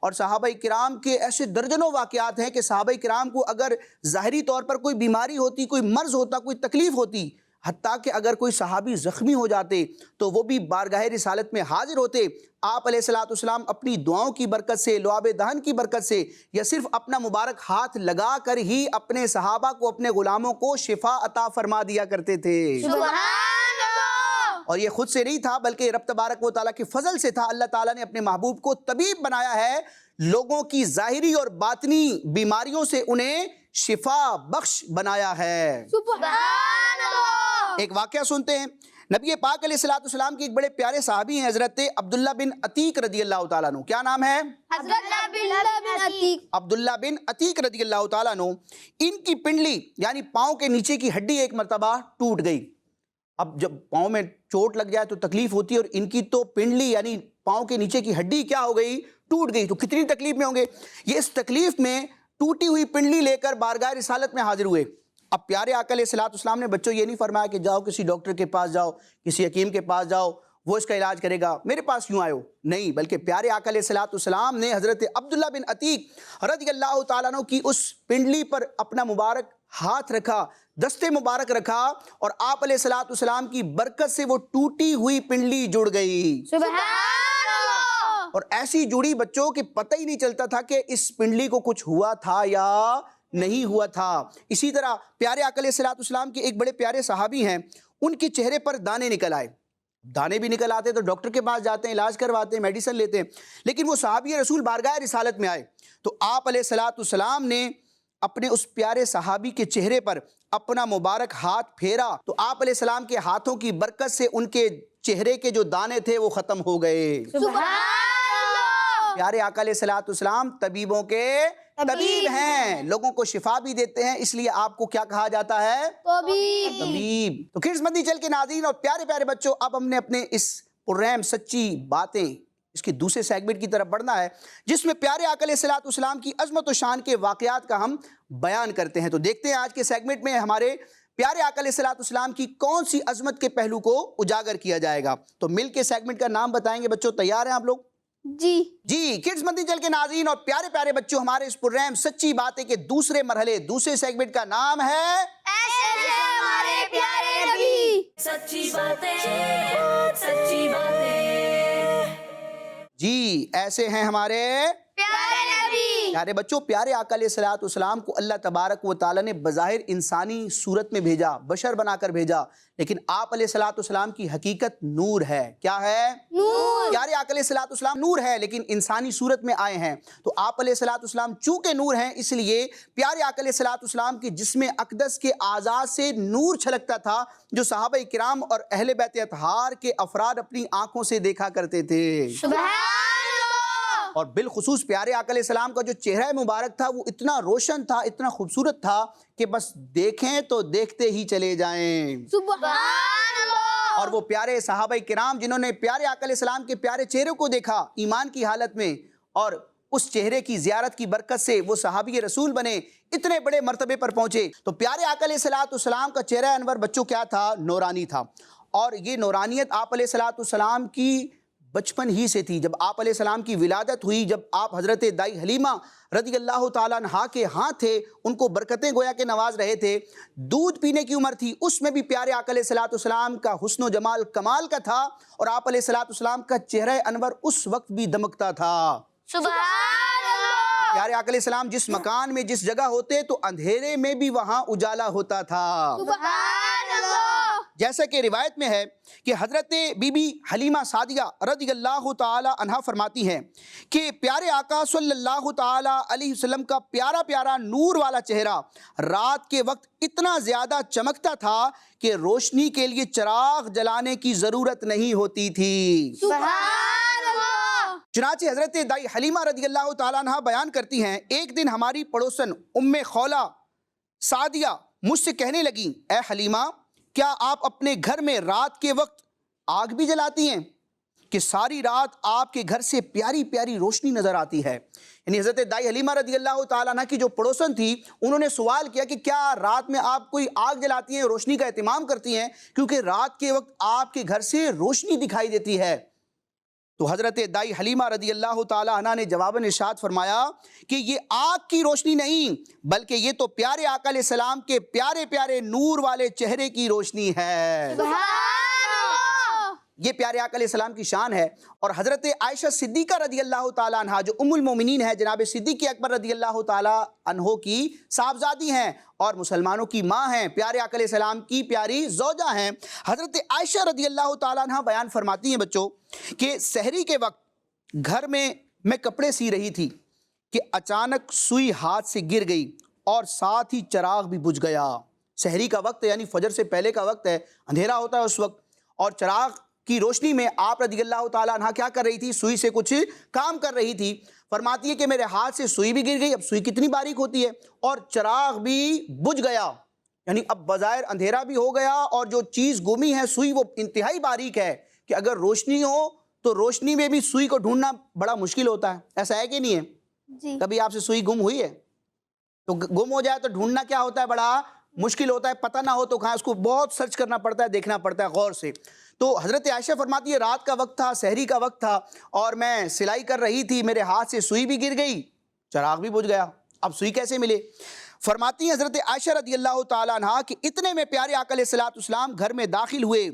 اور صحابہ کرام کے ایسے درجنوں واقعات ہیں کہ صحابہ کرام کو اگر ظاہری طور پر کوئی بیماری ہوتی، کوئی مرض ہوتا، کوئی تکلیف ہوتی، حتیٰ کہ اگر کوئی صحابی زخمی ہو جاتے تو وہ بھی بارگاہ رسالت میں حاضر ہوتے۔ آپ علیہ الصلوۃ والسلام اپنی دعاؤں کی برکت سے، لعاب دہن کی برکت سے، یا صرف اپنا مبارک ہاتھ لگا کر ہی اپنے صحابہ کو، اپنے غلاموں کو شفا عطا فرما دیا کرتے تھے۔ سبحان اللہ۔ اور یہ خود سے نہیں تھا بلکہ رب تبارک و تعالیٰ کے فضل سے تھا۔ اللہ تعالیٰ نے اپنے محبوب کو طبیب بنایا ہے، لوگوں کی ظاہری اور باطنی بیماریوں سے انہیں شفا بخش بنایا ہے۔ سبحان اللہ۔ ایک واقعہ سنتے ہیں۔ نبی پاک علیہ الصلوۃ والسلام کے ایک بڑے پیارے صحابی ہیں، حضرت عبداللہ بن عتیق رضی اللہ تعالیٰ عنہ۔ کیا نام ہے؟ حضرت عبداللہ بن عتیق۔ عبداللہ بن عتیق رضی اللہ تعالیٰ عنہ۔ ان کی پنڈلی یعنی پاؤں کے نیچے کی ہڈی ایک مرتبہ ٹوٹ گئی۔ اب جب پاؤں میں چوٹ لگ جائے تو تکلیف ہوتی ہے، اور ان کی تو پنڈلی یعنی پاؤں کے نیچے کی ہڈی کیا ہو گئی؟ ٹوٹ گئی۔ تو کتنی تکلیف میں ہوں گے یہ؟ اس تکلیف میں ٹوٹی ہوئی پنڈلی لے کر بارگاہ رسالت میں حاضر ہوئے۔ اب پیارے آقا علیہ الصلوۃ والسلام نے بچوں یہ نہیں فرمایا کہ جاؤ کسی ڈاکٹر کے پاس جاؤ، کسی حکیم کے پاس جاؤ، وہ اس کا علاج کرے گا، میرے پاس کیوں آئے ہو؟ نہیں، بلکہ پیارے آقا علیہ الصلوۃ والسلام نے حضرت عبداللہ بن عتیق رضی اللہ تعالیٰ عنہ کی اس پنڈلی پر اپنا مبارک ہاتھ رکھا، دستے مبارک رکھا، اور آپ علیہ الصلوۃ والسلام کی برکت سے وہ ٹوٹی ہوئی پنڈلی جڑ گئی۔ سبحان اللہ۔ اور ایسی جڑی بچوں کہ پتہ ہی نہیں چلتا تھا کہ اس پنڈلی کو کچھ ہوا تھا یا نہیں ہوا تھا۔ اسی طرح پیارے آقا علیہ الصلوۃ والسلام کے ایک بڑے پیارے صحابی ہیں، ان کے چہرے پر دانے نکل آئے۔ دانے بھی نکل آتے تو ڈاکٹر کے پاس جاتے ہیں، علاج کرواتے ہیں، میڈیسن لیتے ہیں، لیکن وہ صحابی رسول بارگاہ رسالت میں آئے تو آپ علیہ الصلوۃ والسلام نے اپنے اس پیارے صحابی کے چہرے پر اپنا مبارک ہاتھ پھیرا تو آپ علیہ السلام کے ہاتھوں کی برکت سے ان کے چہرے کے جو دانے تھے وہ ختم ہو گئے۔ سبحان اللہ۔ پیارے آقا علیہ الصلوۃ والسلام طبیبوں کے طبیب ہیں، لوگوں کو شفا بھی دیتے ہیں، اس لیے آپ کو کیا کہا جاتا ہے؟ طبیب۔ تو کڈز مدنی چینل کے ناظرین اور پیارے پیارے بچوں، اب ہم نے اپنے اس پررحم سچی باتیں اس کے دوسرے سیگمنٹ کی طرف بڑھنا ہے، جس میں پیارے آقا علیہ الصلوۃ والسلام کی عظمت و شان کے واقعات کا ہم بیان کرتے ہیں۔ تو دیکھتے ہیں آج کے سیگمنٹ میں ہمارے پیارے آقا علیہ الصلوۃ والسلام کی کون سی عظمت کے پہلو کو اجاگر کیا جائے گا۔ تو مل کے سیگمنٹ کا نام بتائیں گے بچوں، تیار ہیں آپ لوگ؟ جی کڈز مدنی چینل کے ناظرین اور پیارے پیارے بچوں، ہمارے اس پررحم سچی باتیں کے دوسرے مرحلے، دوسرے سیگمنٹ کا نام ہے ایسے ہیں ہمارے پیارے نبی۔ سچی باتیں، سچی باتیں۔ جی ایسے ہیں ہمارے پیارے نبی۔ پیارے بچوں، پیارے آقا علیہ الصلوۃ والسلام کو اللہ تبارک و تعالیٰ نے بظاہر انسانی صورت میں بھیجا، بشر بنا کر بھیجا، لیکن آپ علیہ الصلوۃ والسلام کی حقیقت نور ہے۔ کیا ہے؟ نور۔ پیارے آقا علیہ الصلوۃ والسلام نور ہے، لیکن انسانی صورت میں آئے ہیں۔ تو آپ علیہ الصلوۃ والسلام چونکہ نور ہیں، اس لیے پیارے آقا علیہ الصلوۃ والسلام کے جسم اقدس کے اعضاء سے نور چھلکتا تھا، جو صحابہ کرام اور اہل بیت اطہار کے افراد اپنی آنکھوں سے دیکھا کرتے تھے۔ سبحان اللہ۔ اور بالخصوص پیارے آقا علیہ السلام کا جو چہرہ مبارک تھا وہ اتنا روشن تھا، اتنا خوبصورت تھا کہ بس دیکھیں تو دیکھتے ہی چلے جائیں۔ سبحان اللہ۔ اور وہ پیارے صحابہ کرام جنہوں نے پیارے آقا علیہ السلام کے پیارے چہرے کو دیکھا ایمان کی حالت میں، اور اس چہرے کی زیارت کی برکت سے وہ صحابی رسول بنے، اتنے بڑے مرتبے پر پہنچے۔ تو پیارے آقا علیہ الصلوۃ والسلام کا چہرہ انور بچوں کیا تھا؟ نورانی تھا، اور یہ نورانیت آپ علیہ الصلوۃ والسلام کی بچپن ہی سے تھی۔ جب آپ علیہ السلام کی ولادت ہوئی، جب آپ حضرت دائی حلیمہ رضی اللہ تعالیٰ عنہا کے ہاں تھے، ان کو برکتیں گویا کہ نواز رہے تھے، دودھ پینے کی عمر تھی، اس میں بھی پیارے آقا علیہ الصلوۃ والسلام کا حسن و جمال کمال کا تھا، اور آپ علیہ الصلوۃ والسلام کا چہرہ انور اس وقت بھی دمکتا تھا۔ سبحان اللہ۔ پیارے آقا علیہ السلام جس مکان میں جس جگہ ہوتے تو اندھیرے میں بھی وہاں اجالا ہوتا تھا۔ سبحان اللہ۔ جیسا کہ روایت میں ہے کہ حضرت بی بی حلیمہ سعدیہ رضی اللہ تعالی عنہا فرماتی ہیں کہ پیارے آقا صلی اللہ تعالی علیہ وسلم کا پیارا پیارا نور والا چہرہ رات کے وقت اتنا زیادہ چمکتا تھا کہ روشنی کے لیے چراغ جلانے کی ضرورت نہیں ہوتی تھی۔ سبحان اللہ۔ چنانچہ حضرت دائی حلیمہ رضی اللہ تعالیٰ عنہ بیان کرتی ہیں، ایک دن ہماری پڑوسن ام خولہ سعدیہ مجھ سے کہنے لگیں، اے حلیمہ، کیا آپ اپنے گھر میں رات کے وقت آگ بھی جلاتی ہیں کہ ساری رات آپ کے گھر سے پیاری پیاری روشنی نظر آتی ہے؟ یعنی حضرت دائی حلیمہ رضی اللہ تعالیٰ عنہ کی جو پڑوسن تھی، انہوں نے سوال کیا کہ کیا رات میں آپ کوئی آگ جلاتی ہیں، روشنی کا اہتمام کرتی ہیں، کیونکہ رات کے وقت آپ کے گھر سے روشنی دکھائی دیتی ہے۔ تو حضرت دائی حلیمہ رضی اللہ تعالی عنہ نے جواباً ارشاد فرمایا کہ یہ آگ کی روشنی نہیں بلکہ یہ تو پیارے آقا علیہ السلام کے پیارے پیارے نور والے چہرے کی روشنی ہے۔ یہ پیارے آقا علیہ السلام کی شان ہے۔ اور حضرت عائشہ صدیقہ رضی اللہ تعالیٰ عنہ جو ام المومنین ہے، جناب صدیق اکبر رضی اللہ تعالیٰ عنہ کی صاحبزادی ہیں اور مسلمانوں کی ماں ہیں، پیارے آقا علیہ السلام کی پیاری زوجہ ہیں، حضرت عائشہ رضی اللہ تعالیٰ عنہ بیان فرماتی ہیں بچوں کہ سحری کے وقت گھر میں کپڑے سی رہی تھی کہ اچانک سوئی ہاتھ سے گر گئی اور ساتھ ہی چراغ بھی بجھ گیا۔ سحری کا وقت یعنی فجر سے پہلے کا وقت ہے، اندھیرا ہوتا ہے اس وقت، اور چراغ کی روشنی میں آپ رضی اللہ تعالیٰ عنہ کیا کر رہی تھی؟ سوئی سے کچھ کام کر رہی تھی۔ فرماتی ہے کہ میرے ہاتھ سے سوئی بھی گر گئی، اب سوئی کتنی باریک ہوتی ہے، اور چراغ بھی بجھ گیا، یعنی اب بظاہر اندھیرا بھی ہو گیا اور جو چیز گمی ہے سوئی وہ انتہائی باریک ہے کہ اگر روشنی ہو تو روشنی میں بھی سوئی کو ڈھونڈنا بڑا مشکل ہوتا ہے، ایسا ہے کہ نہیں ہے؟ جی کبھی آپ سے سوئی گم ہوئی ہے؟ تو گم ہو جائے تو ڈھونڈنا کیا ہوتا ہے؟ بڑا مشکل ہوتا ہے، پتہ نہ ہو تو کہاں، اس کو بہت سرچ کرنا پڑتا ہے، دیکھنا پڑتا ہے غور سے۔ تو حضرت عائشہ فرماتی ہے رات کا وقت تھا، سحری کا وقت تھا، اور میں سلائی کر رہی تھی، میرے ہاتھ سے سوئی بھی گر گئی، چراغ بھی بجھ گیا، اب سوئی کیسے ملے؟ فرماتی ہیں حضرت عائشہ رضی اللہ تعالیٰ عنہ کہ اتنے میں پیارے آقا علیہ السلام گھر میں داخل ہوئے،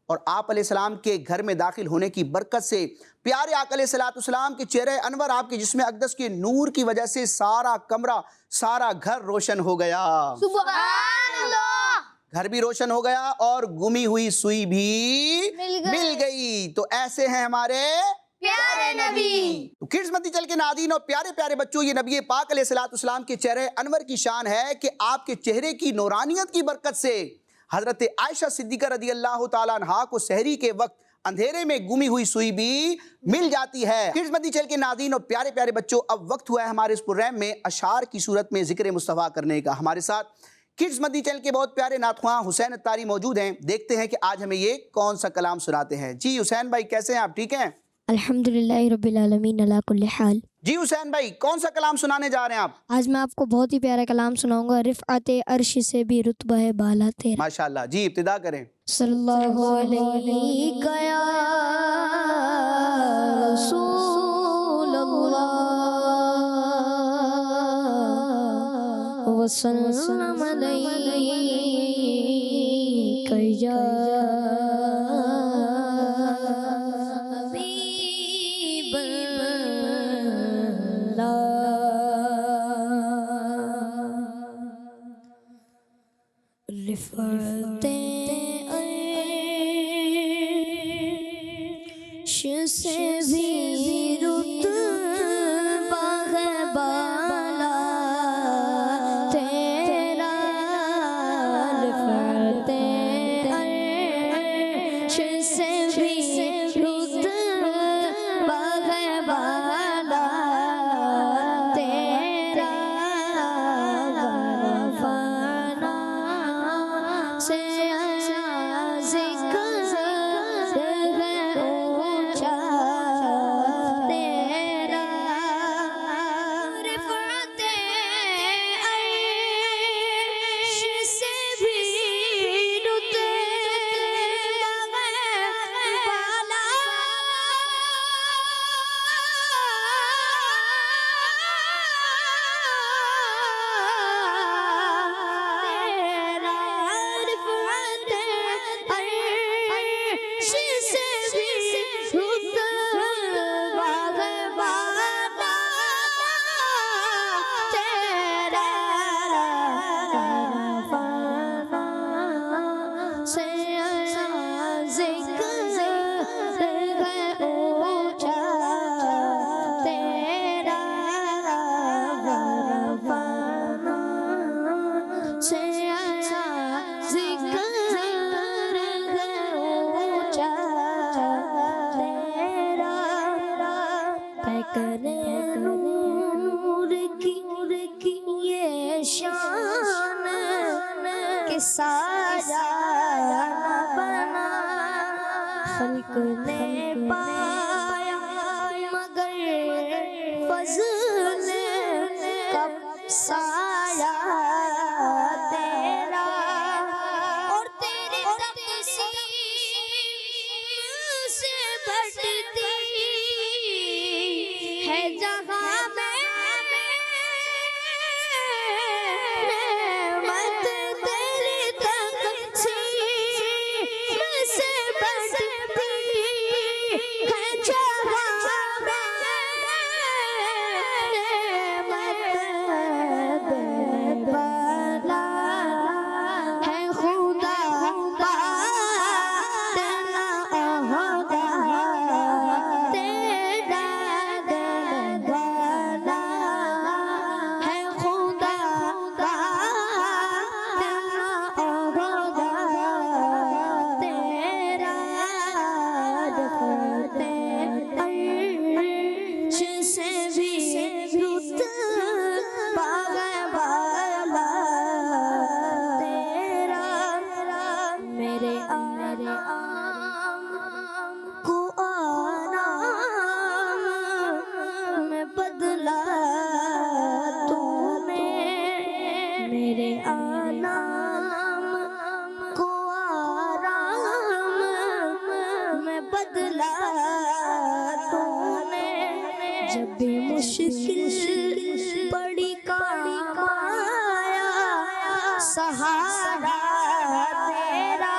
اور آپ علیہ السلام کے گھر میں داخل ہونے کی برکت سے پیارے آقا علیہ السلام کے چہرے انور، آپ کے جسم اقدس کے نور کی وجہ سے سارا کمرہ، سارا گھر روشن ہو گیا، سبحان اللہ، گھر بھی روشن ہو گیا اور گمی ہوئی سوئی بھی مل گئی۔ تو ایسے ہیں ہمارے پیارے نبی۔ تو کڈز مدی چل کے ناظرین اور پیارے پیارے بچوں، یہ نبی پاک علیہ السلام کے چہرے انور کی شان ہے کہ آپ کے چہرے کی نورانیت کی برکت سے حضرت عائشہ صدیقہ رضی اللہ تعالیٰ عنہ کو سحری کے وقت اندھیرے میں گمی ہوئی سوئی بھی مل جاتی ہے۔ کڈز مدی چل کے ناظرین اور پیارے پیارے بچوں، اب وقت ہوا ہے ہمارے اس پروگرام میں اشعار کی صورت میں ذکر مصطفیٰ کرنے کا۔ ہمارے ساتھ کڈز مدی چینل کے بہت پیارے نعت خواں حسین اتاری موجود ہیں، دیکھتے ہیں کہ آج ہمیں یہ کون سا کلام سناتے ہیں۔ جی حسین بھائی کیسے ہیں آپ؟ ٹھیک ہیں؟ الحمدللہ رب العالمین علی کل حال۔ جی حسین بھائی کون سا کلام سنانے جا رہے ہیں آپ؟ آج میں آپ کو بہت ہی پیارا کلام سناؤں گا، رفعت عرش سے بھی رتبہ ہے بالا تیرا۔ ماشاءاللہ، جی ابتدا کریں۔ صلی اللہ علیہ یا رسول اللہ وسلم علیہ یا حبیب اللہ۔ رفعت عرش سے بھی رتبہ ہے بالا تیرا، رفعت عرش سے بھی رتبہ ہے بالا تیرا، غفانا سے ذکر ہے اونچا تیرا، رفعت عرش سے بھی رتبہ بالا تیرا، رفعت عرش سے بھی رتبہ بالا تیرا، غفانا سے ذکر ہے اونچا تیرا، غفانا سے ذکر ہے اونچا تیرا، طے کرے نور کی یہ شان کہ سایہ بنا خلق نے پایا مگر فضل کب سایہ تیرا، اور تیری تقسیم سے بڑھتی بدلا تو نے میرے آرام کو آرام میں بدلا تو نے جب بھی مشکل پڑی کام آیا سہارا تیرا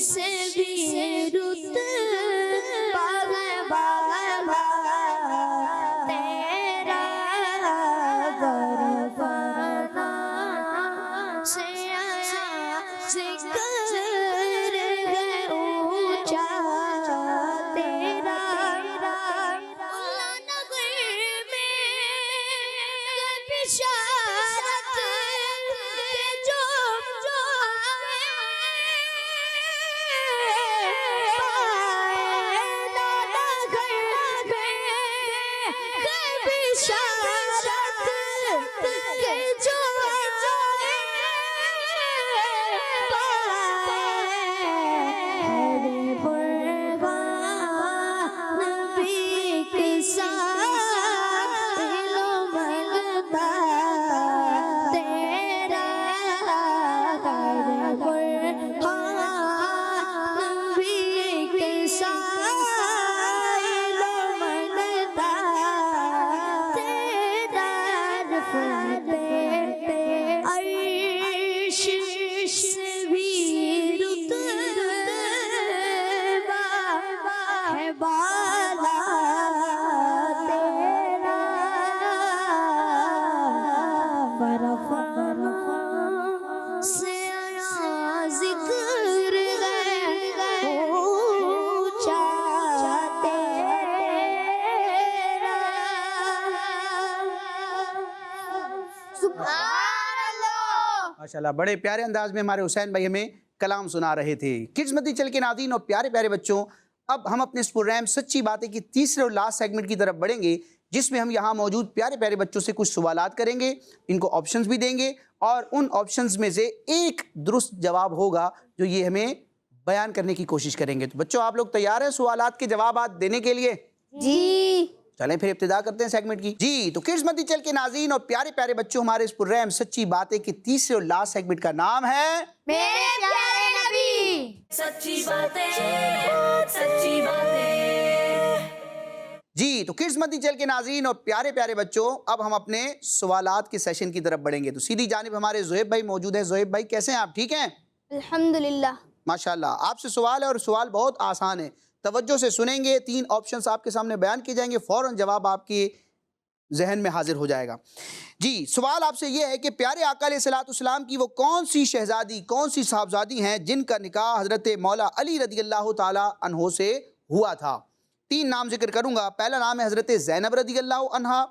سے بھی رت تیرا برفانا سے آیا ذکر ہے اونچا تیرا اللہ نگر میں بشارت کے جو ماشاءاللہ بڑے پیارے انداز میں ہمارے حسین بھائی ہمیں کلام سنا رہے تھے۔ کڈز مدنی چینل کے ناظرین اور پیارے پیارے بچوں، اب ہم اپنے اس پروگرام سچی باتیں کی تیسرے اور لاسٹ سیگمنٹ کی طرف بڑھیں گے، جس میں ہم یہاں موجود پیارے پیارے بچوں سے کچھ سوالات کریں گے، ان کو آپشنز بھی دیں گے اور ان آپشنز میں سے ایک درست جواب ہوگا جو یہ ہمیں بیان کرنے کی کوشش کریں گے۔ تو بچوں آپ لوگ تیار ہیں سوالات کے جوابات دینے کے لیے؟ جی چلیں پھر ابتدا کرتے ہیں سیگمنٹ کی۔ جی تو کڈز مدنی چینل کے ناظرین اور پیارے پیارے بچوں، ہمارے اس پروگرام سچی باتیں کی تیسرے اور لاسٹ سیگمنٹ کا نام ہے میرے پیارے نبی۔ سچی باتیں سچی باتیں۔ جی تو کڈز مدنی چینل کے ناظرین اور پیارے پیارے بچوں، اب ہم اپنے سوالات کے سیشن کی طرف بڑھیں گے۔ تو سیدھی جانب ہمارے زہیب بھائی موجود ہیں۔ زہیب بھائی کیسے ہیں آپ؟ ٹھیک ہیں الحمدللہ۔ ماشاءاللہ۔ آپ سے سوال ہے اور سوال بہت آسان ہے، توجہ سے سنیں گے، 3 آپشنز آپ کے سامنے بیان کیے جائیں گے، فوراً جواب آپ کے ذہن میں حاضر ہو جائے گا۔ جی سوال آپ سے یہ ہے کہ پیارے آقا علیہ السلام کی وہ کون سی شہزادی، کون سی صاحبزادی ہیں جن کا نکاح حضرت مولا علی رضی اللہ تعالی عنہ سے ہوا تھا؟ 3 نام ذکر کروں گا۔ پہلا نام ہے حضرت زینب رضی اللہ عنہا،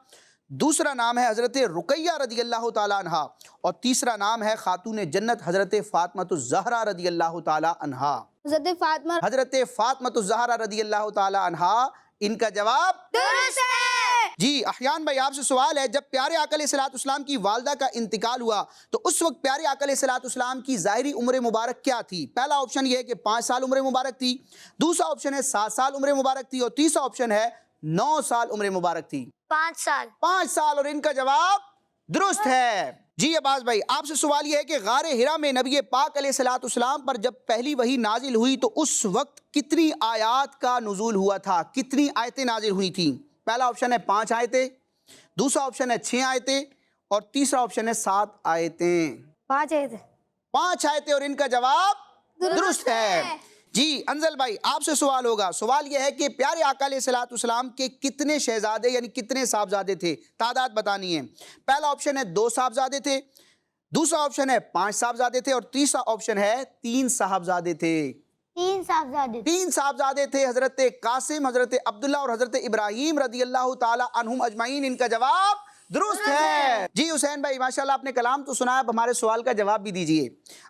دوسرا نام ہے حضرت رقیہ رضی اللہ تعالی عنہا، اور تیسرا نام ہے خاتون جنت حضرت فاطمہ الزہرا رضی اللہ تعالی عنہا۔ حضرت فاطمہ الزہرا رضی اللہ تعالی عنہا، ان کا جواب درست ہے۔ جی احیان بھائی آپ سے سوال ہے، جب پیارے آقا علیہ السلام کی والدہ کا انتقال ہوا تو اس وقت پیارے آقا علیہ السلام کی ظاہری عمر مبارک کیا تھی؟ پہلا آپشن یہ ہے کہ 5 سال عمر مبارک تھی، دوسرا آپشن ہے 7 سال عمر مبارک تھی، اور تیسرا آپشن ہے 9 سال عمر مبارک تھی۔ 5 سال۔ 5 سال، اور ان کا جواب درست ہے۔ جی عباس بھائی آپ سے سوال یہ ہے کہ غار حرا میں نبی پاک علیہ السلام پر جب پہلی وحی نازل ہوئی تو اس وقت کتنی آیات کا نزول ہوا تھا؟ کتنی آیتیں نازل ہوئی تھیں؟ پہلا آپشن ہے 5 آیتیں، دوسرا آپشن ہے 6 آیتیں، اور تیسرا آپشن ہے 7 آیتیں۔ 5 آیتیں۔ 5 آیتیں، اور ان کا جواب درست ہے. جی انزل بھائی آپ سے سوال ہوگا. سوال یہ ہے کہ پیارے آقا علیہ الصلوۃ والسلام کے کتنے شہزادے یعنی کتنے صاحبزادے تھے؟ تعداد بتانی ہے. پہلا آپشن ہے 2 صاحبزادے تھے, دوسرا آپشن ہے 5 صاحبزادے تھے, اور تیسرا آپشن ہے 3 صاحبزادے تھے. 3 صاحبزادے. 3 صاحبزادے تھے, حضرت قاسم, حضرت عبداللہ اور حضرت ابراہیم رضی اللہ تعالی عنہم اجمعین. ان کا جواب درست ہے. جی حسین بھائی ماشاءاللہ آپ نے کلام تو سنا, اب ہمارے سوال کا جواب بھی دیجئے.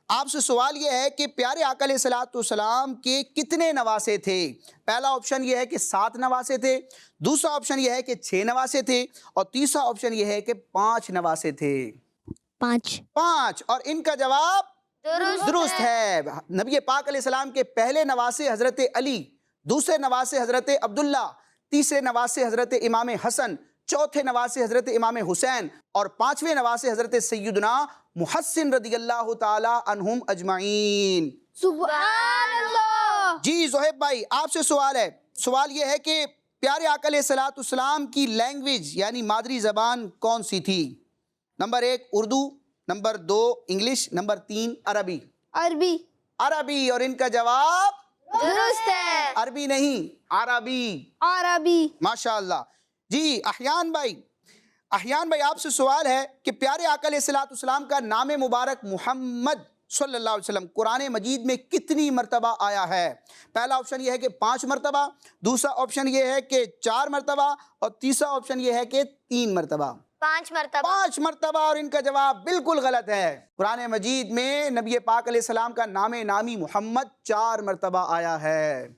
آپ سے سوال یہ ہے کہ پیارے آقا علیہ الصلوۃ والسلام کے کتنے نواسے تھے؟ پہلا آپشن یہ ہے کہ 7 نواسے تھے, دوسرا آپشن یہ ہے کہ 6 نواسے تھے, اور تیسرا آپشن یہ ہے کہ 5 نواسے تھے. 5. اور ان کا جواب درست ہے. نبی پاک علیہ السلام کے پہلے نواسے حضرت علی, دوسرے نواسے حضرت عبداللہ, تیسرے نواسے حضرت امام حسن, چوتھے نواسے حضرت امام حسین, اور 5ویں نواسے حضرت سیدنا محسن رضی اللہ تعالی عنہم اجمعین. سبحان اللہ. جی زہیب بھائی آپ سے سوال ہے. سوال یہ ہے کہ پیارے آقا علیہ الصلوۃ والسلام کی لینگویج یعنی مادری زبان کون سی تھی؟ Number 1 Urdu, number 2 English, number 3 عربی. عربی. اور ان کا جواب درست ہے. عربی نہیں, عربی. ماشاءاللہ. جی احیان بھائی آپ سے سوال ہے کہ پیارے آقا علیہ الصلوۃ والسلام کا نام مبارک محمد صلی اللہ علیہ وسلم قرآن مجید میں کتنی مرتبہ آیا ہے؟ پہلا آپشن یہ ہے کہ 5 مرتبہ, دوسرا آپشن یہ ہے کہ 4 مرتبہ, اور تیسرا آپشن یہ ہے کہ 3 مرتبہ. 5 مرتبہ. 5 مرتبہ. اور ان کا جواب بالکل غلط ہے. قرآن مجید میں نبی پاک علیہ السلام کا نام نامی محمد 4 مرتبہ آیا ہے.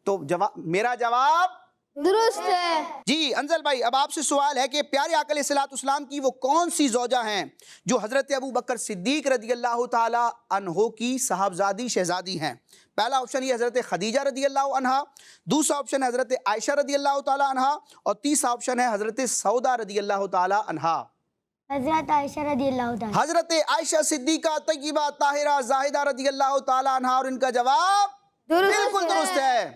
تو میرا جواب درست ہے. جی انزل بھائی اب آپ سے سوال ہے کہ پیارے آقا علیہ الصلوۃ والسلام کی وہ کون سی زوجہ ہیں جو حضرت ابو بکر صدیق رضی اللہ تعالی عنہ کی صاحبزادی شہزادی ہیں؟ پہلا آپشن یہ حضرت خدیجہ رضی اللہ عنہا, دوسرا آپشن ہے حضرت عائشہ رضی اللہ تعالی عنہا, اور تیسرا آپشن ہے حضرت سودا رضی اللہ تعالی عنہا. حضرت عائشہ رضی اللہ تعالی. حضرت عائشہ صدیقہ طیبہ طاہرہ زاہدہ رضی اللہ تعالی عنہا. اور ان کا جواب بالکل درست ہے.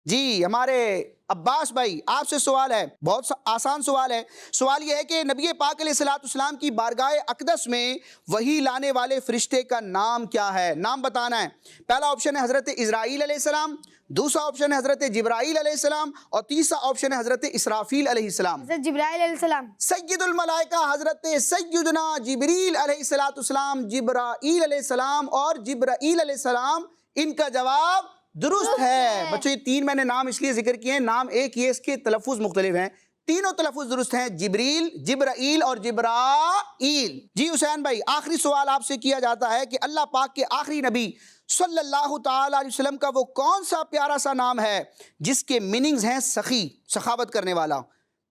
جی ہمارے عباس بھائی آپ سے سوال ہے, بہت آسان سوال ہے. سوال یہ ہے کہ نبی پاک علیہ الصلوۃ والسلام کی بارگاہ اقدس میں وحی لانے والے فرشتے کا نام کیا ہے؟ نام بتانا ہے. پہلا آپشن ہے حضرت اسرائیل علیہ السلام, دوسرا آپشن ہے حضرت جبرائیل علیہ السلام, اور تیسرا آپشن ہے حضرت اسرافیل علیہ السلام. حضرت جبرائیل علیہ السلام. سید الملائکہ حضرت سیدنا جبریل علیہ الصلوۃ والسلام, جبرائیل علیہ السلام اور جبرائیل علیہ السلام. ان کا جواب درست ہے. بچوں یہ 3 میں نے نام اس لیے ذکر کیے ہیں, نام ایک یہ, اس کے تلفظ مختلف ہیں, تینوں تلفظ درست ہیں, جبریل, جبرائیل اور جبرائیل. جی حسین بھائی آخری سوال آپ سے کیا جاتا ہے کہ اللہ پاک کے آخری نبی صلی اللہ تعالی علیہ وسلم کا وہ کون سا پیارا سا نام ہے جس کے میننگز ہیں سخی, سخاوت کرنے والا؟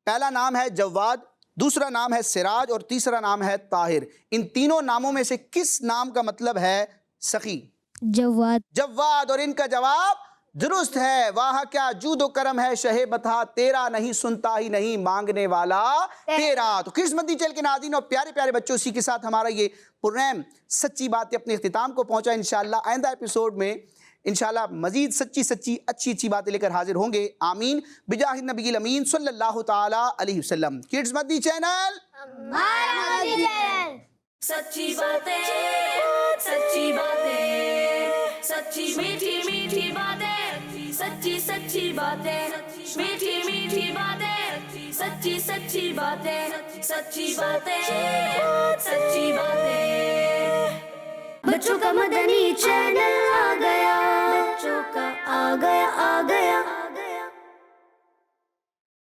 پہلا نام ہے جواد, دوسرا نام ہے سراج, اور تیسرا نام ہے طاہر. ان تینوں ناموں میں سے کس نام کا مطلب ہے سخی؟ جواد. اور ان کا جواب درست ہے. واہ کیا جود و کرم ہے شہ بتا تیرا, نہیں سنتا ہی نہیں مانگنے والا تیرا. تو کرسمس چینل کے ناظرین اور پیارے پیارے بچوں, اسی کے ساتھ ہمارا یہ پروگرام سچی باتیں اپنے اختتام کو پہنچا. انشاءاللہ آئندہ ایپیسوڈ میں انشاءاللہ مزید سچی اچھی باتیں لے کر حاضر ہوں گے. آمین بجاہ النبی الامین صلی اللہ تعالی علیہ وسلم. کڈز مدنی چینل سچی باتیں, سچی باتیں, سچی میٹھی باتیں, سچی باتیں, میٹھی باتیں, سچی باتیں, سچی باتیں. بچوں کا مدنی چینل آ گیا, بچوں کا آ گیا.